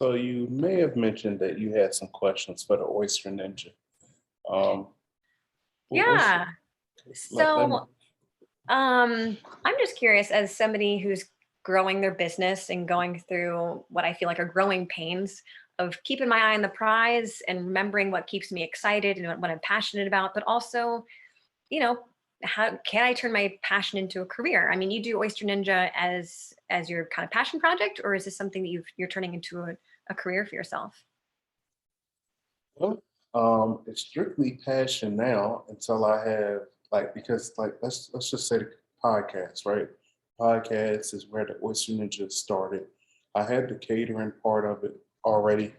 So you may have mentioned that you had some questions for the Oyster Ninja. Um, what's Yeah. let me. So, I'm just curious, as somebody who's growing their business and going through what I feel like are growing pains of keeping my eye on the prize and remembering what keeps me excited and what I'm passionate about, but also, you know, how can I turn my passion into a career? I mean, you do Oyster Ninja as your kind of passion project, or is this something that you're turning into a career for yourself? Well, it's strictly passion now until I have because let's just say the podcast, right? Podcast is where the Oyster Ninja started. I had the catering part of it already,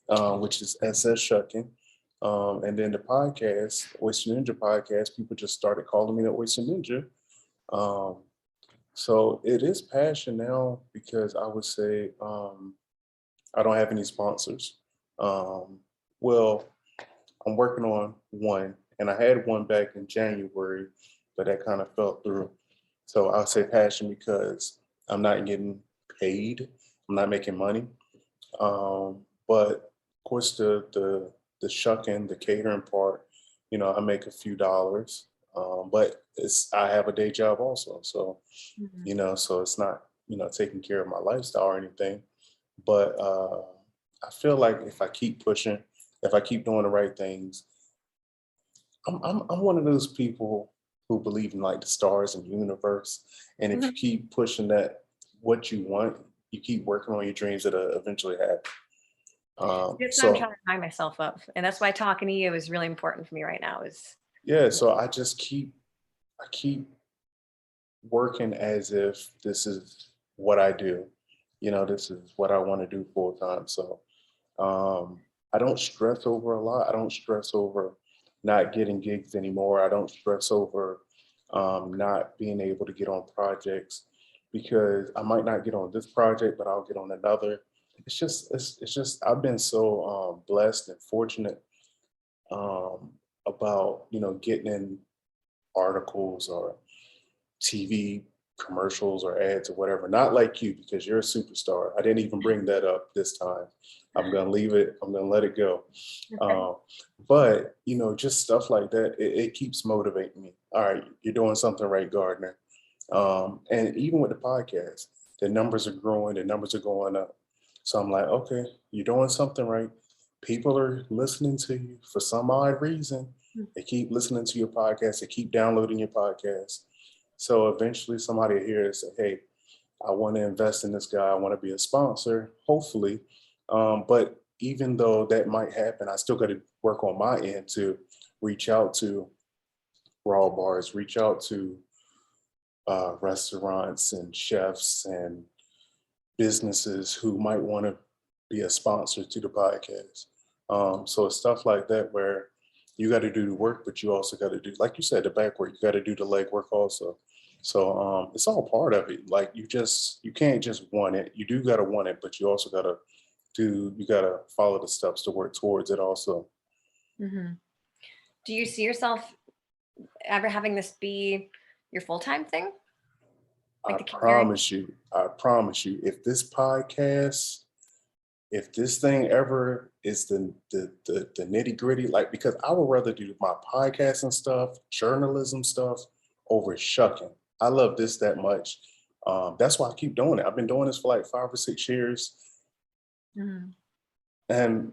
which is SS Shucking. And then the podcast, Oyster Ninja podcast, people just started calling me the Oyster Ninja. Um, so it is passion now because I would say I don't have any sponsors. Um, well, I'm working on one, and I had one back in January, but that kind of fell through. So I'll say passion because I'm not getting paid. I'm not making money. But of course, the shucking, the catering part, I make a few dollars. But I have a day job also, so Mhm. so it's not taking care of my lifestyle or anything. But I feel like if I keep pushing, if I keep doing the right things, I'm one of those people who believe in like the stars and the universe. And if you Mhm. keep pushing that, what you want, you keep working on your dreams, it'll eventually happen. That's what I'm trying So to remind myself of, and that's why talking to you is really important for me right now. Is yeah, so I keep working as if this is what I do. This is what I want to do full time. So I don't stress over a lot. I don't stress over not getting gigs anymore. I don't stress over not being able to get on projects because I might not get on this project, but I'll get on another. It's just I've been so blessed and fortunate um, about getting in articles or TV commercials or ads or whatever. Not like you because you're a superstar. I didn't even bring that up this time. I'm gonna leave it. I'm gonna let it go. okay. Um, but just stuff like that. It keeps motivating me. All right, you're doing something right, Gardner. And even with the podcast, the numbers are growing. The numbers are going up. So I'm like, okay, you're doing something right. People are listening to you for some odd reason. They keep listening to your podcast. They keep downloading your podcast. So eventually somebody here say, hey, I want to invest in this guy. I want to be a sponsor, hopefully. But even though that might happen, I still got to work on my end to reach out to raw bars, reach out to restaurants and chefs and businesses who might want to be a sponsor to the podcast. So it's stuff like that where you got to do the work, but you also got to do, like you said, the back work. You got to do the leg work also. So it's all part of it. Like you can't just want it. You do got to want it, but you also got to you got to follow the steps to work towards it also. Mhm. Do you see yourself ever having this be your full-time thing? Like the catering? I promise you, if this thing ever is the nitty gritty, like because I would rather do my podcasting stuff, journalism stuff over shucking. I love this that much. That's why I keep doing it. I've been doing this for like 5 or 6 years, Mhm. and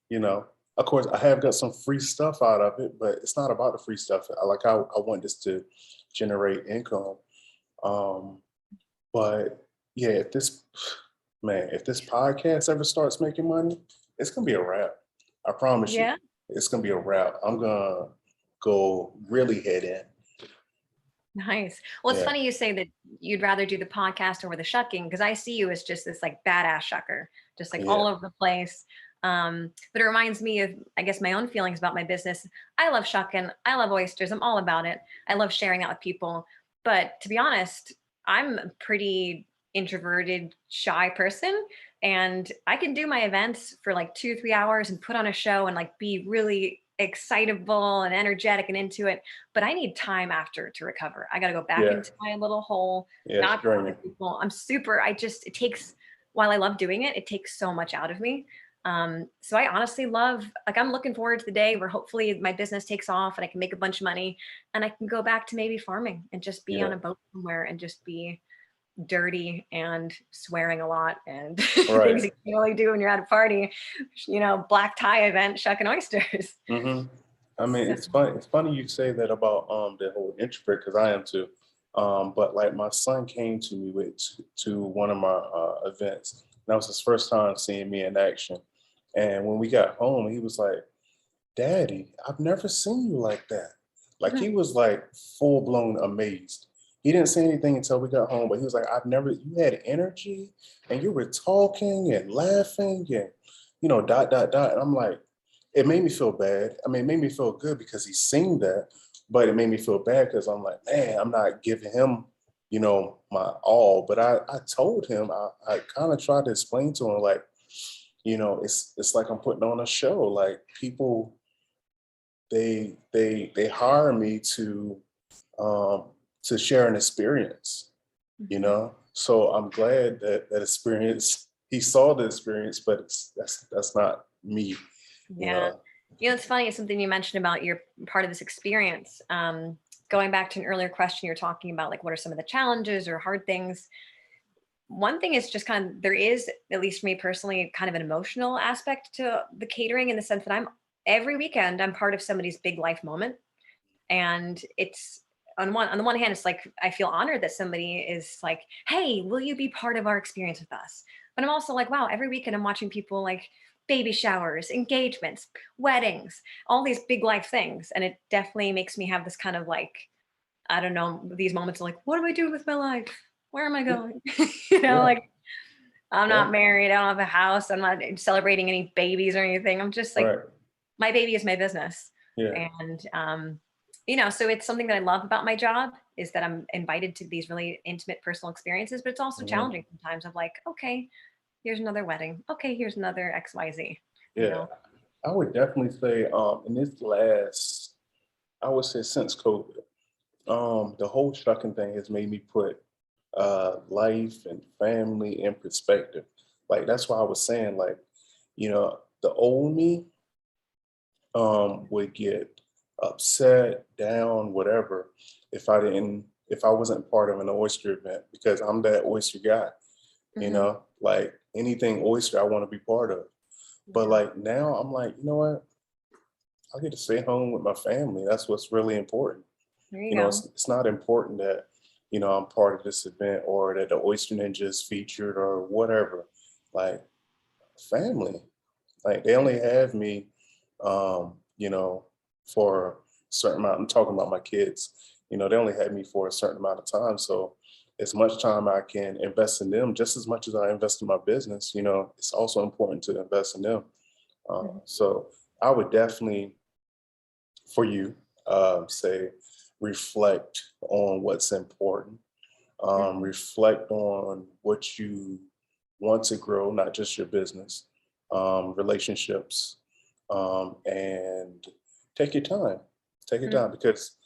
you know, of course, I have got some free stuff out of it, but it's not about the free stuff. I want this to generate income. Um, but yeah, if this podcast ever starts making money, it's gonna be a wrap. I promise you, Yeah. it's gonna be a wrap. I'm gonna go really head in. Nice. Well, it's Yeah, funny you say that you'd rather do the podcast over the shucking because I see you as just this like badass shucker, just like yeah, all over the place. But it reminds me of, I guess, my own feelings about my business. I love shucking. I love oysters. I'm all about it. I love sharing that with people. But to be honest, I'm a pretty introverted, shy person. And I can do my events for like 2, 3 hours and put on a show and like be really excitable and energetic and into it, but I need time after to recover. I got to go back yeah, into my little hole, yeah. It's not talk to draining. people. I'm super, I just, it takes while I love doing it, it takes so much out of me. So I honestly love, like, I'm looking forward to the day where hopefully my business takes off and I can make a bunch of money and I can go back to maybe farming and just be on Yeah. a boat somewhere and just be dirty and swearing a lot and Right. things you can only do when you're at a party, black tie event, shucking oysters. Hmm. I mean, So, it's funny. It's funny you say that about the whole introvert, because I am too. But like my son came to me to one of my events. That was his first time seeing me in action. And when we got home, he was like, "Daddy, I've never seen you like that." Like he mhm, was like full blown amazed. He didn't say anything until we got home, but he was like, "I've never, you had energy and you were talking and laughing and, dot, dot, dot." And I'm like, it made me feel bad. I mean, it made me feel good because he's seen that, but it made me feel bad because I'm like, man, I'm not giving him, my all. But I told him, I kind of tried to explain to him, like, it's like I'm putting on a show. Like people, they hire me um to share an experience, mhm. so I'm glad that experience, he saw the experience, but that's not me, you Yeah. know. It's funny. It's something you mentioned about your part of this experience. Going back to an earlier question, you're talking about like, what are some of the challenges or hard things? One thing is just kind of, there is, at least for me personally, kind of an emotional aspect to the catering in the sense that every weekend, I'm part of somebody's big life moment. And it's on the one hand, it's like I feel honored that somebody is like, hey, will you be part of our experience with us? But I'm also like, wow, every weekend I'm watching people like baby showers, engagements, weddings, all these big life things. And it definitely makes me have this kind of like, I don't know, these moments of like, what do I do with my life? Where am I Yeah, going? yeah, Like, I'm yeah, not married, I don't have a house, I'm not celebrating any babies or anything. I'm just like, right, my baby is my business. yeah, And so it's something that I love about my job is that I'm invited to these really intimate personal experiences, but it's also mhm, challenging sometimes of like, okay, here's another wedding. Okay, here's another XYZ, you yeah. know. I would definitely say, in this last, I would say since COVID, the whole trucking thing has made me put life and family in perspective. Like that's why I was saying, like, the old me would get upset, down, whatever, if I wasn't part of an oyster event, because I'm that oyster guy, Hmm. like anything oyster I want to be part of. But Yeah, like now I'm like, you know what? I get to stay home with my family. That's what's really important. there you go. It's not important that, I'm part of this event or that the Oyster Ninja is featured or whatever. Like family. Like they only have me, for a certain amount. I'm talking about my kids. They only have me for a certain amount of time. So as much time I can invest in them, just as much as I invest in my business, it's also important to invest in them. Mhm. So I would definitely, for you, say reflect on what's important. Mhm. Reflect on what you want to grow, not just your business, relationships, and take your time. Take your time Mhm. because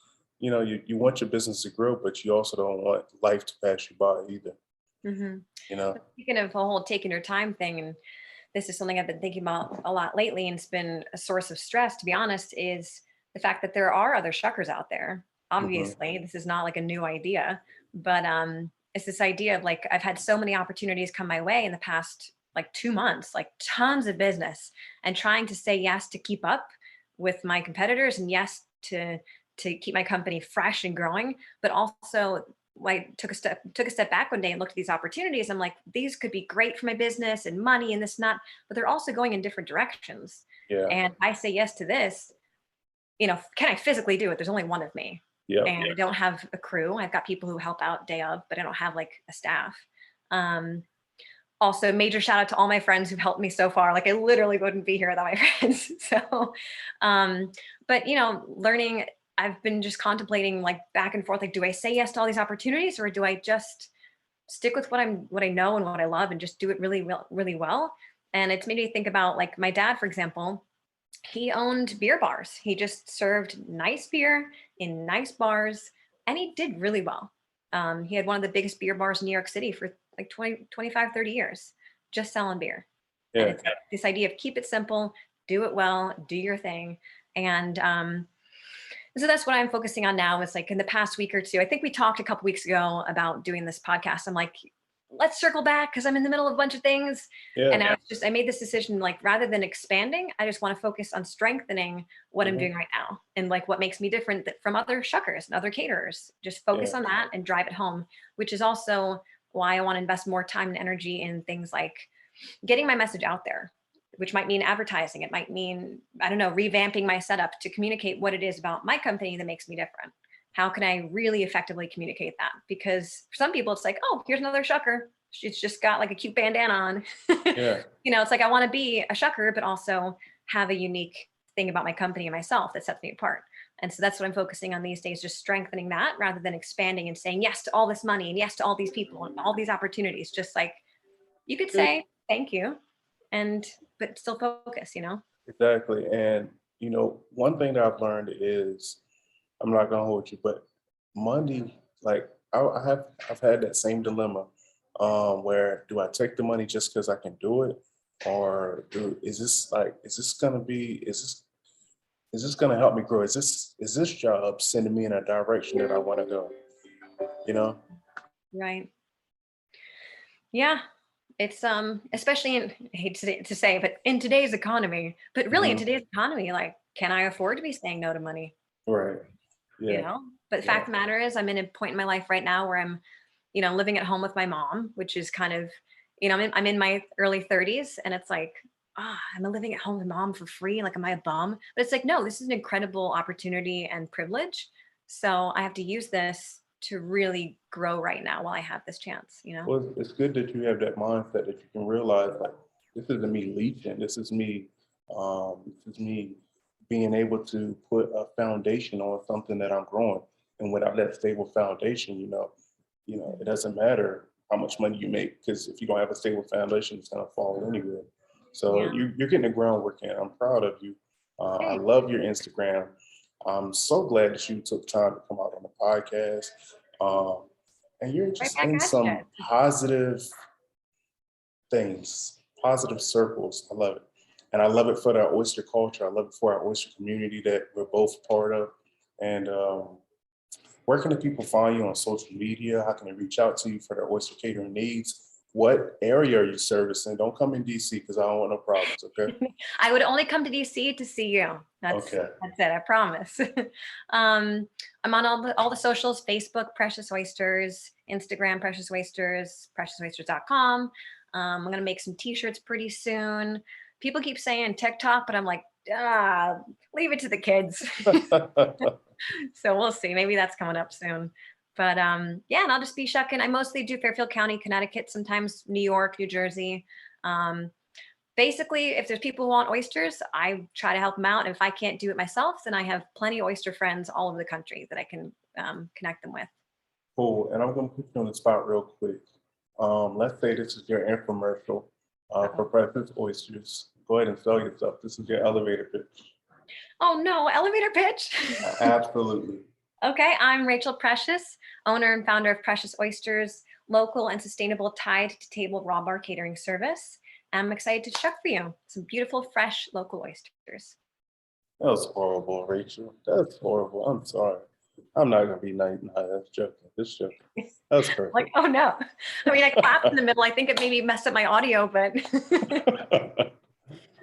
you want your business to grow, but you also don't want life to pass you by either. Mhm. You know. Speaking of the whole taking your time thing, and this is something I've been thinking about a lot lately, and it's been a source of stress, to be honest, is the fact that there are other shuckers out there. Hmm. Obviously, this is not like a new idea, but it's this idea of like I've had so many opportunities come my way in the past like 2 months, like tons of business, and trying to say yes to keep up with my competitors and yes to keep my company fresh and growing, but also I took a step back one day and looked at these opportunities. I'm like, these could be great for my business and money and this and that, but they're also going in different directions. Yeah. And I say yes to this, can I physically do it? There's only one of me. Yep. And I don't have a crew. I've got people who help out day of, but I don't have like a staff. Um, Also, major shout out to all my friends who've helped me so far. Like I literally wouldn't be here without my friends. So, um, but learning, I've been just contemplating like back and forth. Like, do I say yes to all these opportunities, or do I just stick with what I know and what I love and just do it really well, really well? And it's made me think about like my dad, for example. He owned beer bars. He just served nice beer in nice bars, and he did really well. He had one of the biggest beer bars in New York City for like 20, 25, 30 years. just selling beer. And Yeah. it's like this idea of keep it simple, do it well, do your thing. And so that's what I'm focusing on now. Is like in the past week or two, I think we talked a couple weeks ago about doing this podcast. I'm like, let's circle back because I'm in the middle of a bunch of things. And Yeah. I made this decision, like rather than expanding, I just want to focus on strengthening what I'm Mhm. doing right now and like what makes me different from other shuckers and other caterers. Just focus Yeah. on that and drive it home, which is also why I want to invest more time and energy in things like getting my message out there, which might mean advertising. It might mean, I don't know, revamping my setup to communicate what it is about my company that makes me different. How can I really effectively communicate that? Because for some people, it's like, oh, here's another shucker. She's just got like a cute bandana on. Yeah. You know, it's like I want to be a shucker, but also have a unique thing about my company and myself that sets me apart. And so that's what I'm focusing on these days, just strengthening that rather than expanding and saying yes to all this money and yes to all these people and all these opportunities. Just like you could Good. say thank you and but still focus, you know? Exactly. And one thing that I've learned is, I'm not gonna hold you, but money, like I've had that same dilemma, where do I take the money just because I can do it, or is this gonna help me grow? Is this job sending me in a direction that I want to go? You know? Right. Yeah. It's especially in I hate to say, but in today's economy, but really in Hmm. today's economy, like, can I afford to be saying no to money? Right. You Yeah. know? But the Yeah. fact of the matter is I'm in a point in my life right now where I'm, living at home with my mom, which is kind of, I'm in my early 30s and it's like, am I living at home with mom for free? Like, am I a bum? But it's like, no, this is an incredible opportunity and privilege. So I have to use this to really grow right now while I have this chance, you know? Well, it's good that you have that mindset that you can realize, like, this isn't me leeching. This is me being able to put a foundation on something that I'm growing. And without that stable foundation, it doesn't matter how much money you make, because if you don't have a stable foundation, it's gonna fall anyway. So Yeah. you're getting the groundwork in. I'm proud of you. I Hey, love your Instagram. I'm so glad that you took time to come out on the podcast. Um, and you're right just back in at you. some positive things, positive circles. I love it. And I love it for the oyster culture. I love it for our oyster community that we're both part of. And where can the people find you on social media? How can they reach out to you for their oyster catering needs? What area are you servicing? Don't come in DC because I don't want no problems, okay? I would only come to DC to see you. Okay. That's it. I promise. I'm on all the socials: Facebook, Precious Oysters; Instagram, Precious Oysters; PreciousOysters.com. I'm gonna make some T-shirts pretty soon. People keep saying TikTok, but I'm like, leave it to the kids. So we'll see. Maybe that's coming up soon. But yeah, and I'll just be shucking. I mostly do Fairfield County, Connecticut, sometimes New York, New Jersey. Um, Basically, if there's people who want oysters, I try to help them out. And if I can't do it myself, then I have plenty of oyster friends all over the country that I can connect them with. Cool. And I'm going to put you on the spot real quick. Let's say this is your infomercial for Uh-oh. Precious Oysters. Go ahead and sell yourself. This is your elevator pitch. Oh no, elevator pitch. Absolutely. Okay, I'm Rachel Precious, owner and founder of Precious Oysters, local and sustainable tied to table raw bar catering service. I'm excited to shuck for you some beautiful, fresh local oysters. That was horrible, Rachel. That's horrible. I'm sorry. I'm not going to be nice. No, that's joking. This joking. That's Like, perfect. oh no. I mean, I clapped in the middle. I think it maybe messed up my audio, but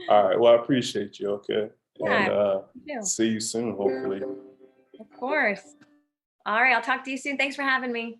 All right. Well, I appreciate you. Okay. And yeah, you do. see you soon, hopefully. Of course. All right, I'll talk to you soon. Thanks for having me.